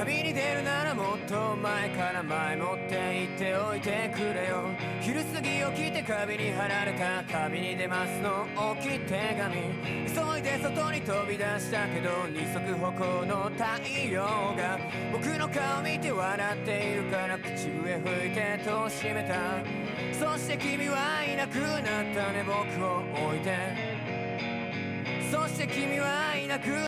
旅に出るならもっと前から前もって言っておいてくれよ。昼過ぎ起きて壁に貼られた旅に出ますの大きい手紙、急いで外に飛び出したけど二足歩行の太陽が僕の顔見て笑っているから口笛吹いて戸を閉めた。そして君はいなくなったね僕を置いて。そして君はいなく